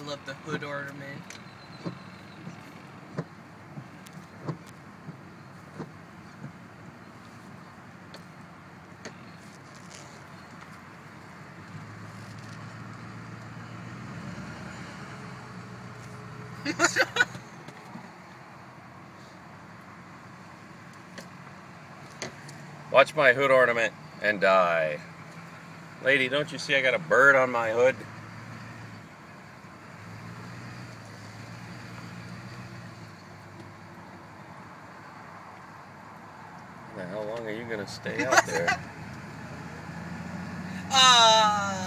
love the hood ornament. Watch my hood ornament and die. Lady, don't you see I got a bird on my hood? How long are you going to stay out there? Ah.